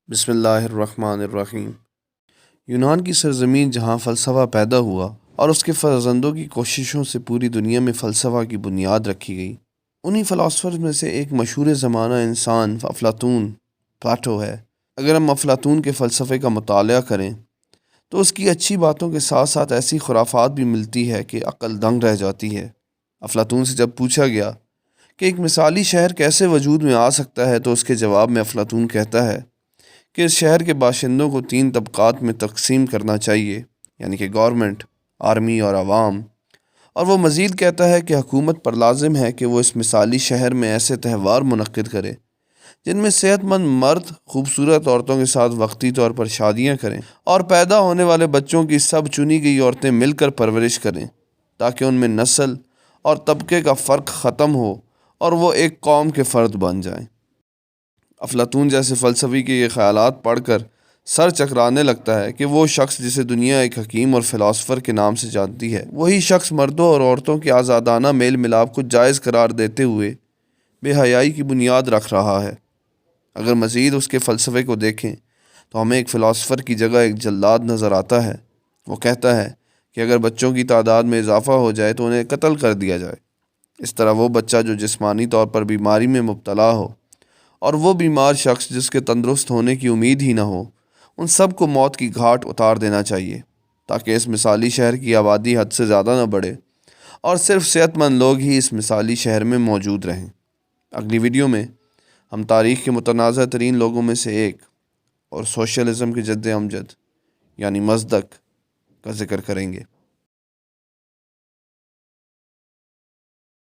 بسم اللہ الرحمن الرحیم۔ یونان کی سرزمین جہاں فلسفہ پیدا ہوا اور اس کے فرزندوں کی کوششوں سے پوری دنیا میں فلسفہ کی بنیاد رکھی گئی، انہی فلاسفرز میں سے ایک مشہور زمانہ انسان افلاطون پلاٹو ہے۔ اگر ہم افلاطون کے فلسفے کا مطالعہ کریں تو اس کی اچھی باتوں کے ساتھ ساتھ ایسی خرافات بھی ملتی ہے کہ عقل دنگ رہ جاتی ہے۔ افلاطون سے جب پوچھا گیا کہ ایک مثالی شہر کیسے وجود میں آ سکتا ہے تو اس کے جواب میں افلاطون کہتا ہے کہ اس شہر کے باشندوں کو 3 طبقات میں تقسیم کرنا چاہیے، یعنی کہ گورنمنٹ، آرمی اور عوام۔ اور وہ مزید کہتا ہے کہ حکومت پر لازم ہے کہ وہ اس مثالی شہر میں ایسے تہوار منعقد کرے جن میں صحت مند مرد خوبصورت عورتوں کے ساتھ وقتی طور پر شادیاں کریں اور پیدا ہونے والے بچوں کی سب چنی گئی عورتیں مل کر پرورش کریں تاکہ ان میں نسل اور طبقے کا فرق ختم ہو اور وہ ایک قوم کے فرد بن جائیں۔ افلاطون جیسے فلسفی کے یہ خیالات پڑھ کر سر چکرانے لگتا ہے کہ وہ شخص جسے دنیا ایک حکیم اور فلاسفر کے نام سے جانتی ہے، وہی شخص مردوں اور عورتوں کے آزادانہ میل ملاپ کو جائز قرار دیتے ہوئے بے حیائی کی بنیاد رکھ رہا ہے۔ اگر مزید اس کے فلسفے کو دیکھیں تو ہمیں ایک فلاسفر کی جگہ ایک جلاد نظر آتا ہے۔ وہ کہتا ہے کہ اگر بچوں کی تعداد میں اضافہ ہو جائے تو انہیں قتل کر دیا جائے۔ اس طرح وہ بچہ جو جسمانی طور پر بیماری میں مبتلا ہو اور وہ بیمار شخص جس کے تندرست ہونے کی امید ہی نہ ہو، ان سب کو موت کی گھاٹ اتار دینا چاہیے تاکہ اس مثالی شہر کی آبادی حد سے زیادہ نہ بڑھے اور صرف صحت مند لوگ ہی اس مثالی شہر میں موجود رہیں۔ اگلی ویڈیو میں ہم تاریخ کے متنازع ترین لوگوں میں سے ایک اور سوشلزم کے جد امجد یعنی مصدق کا ذکر کریں گے۔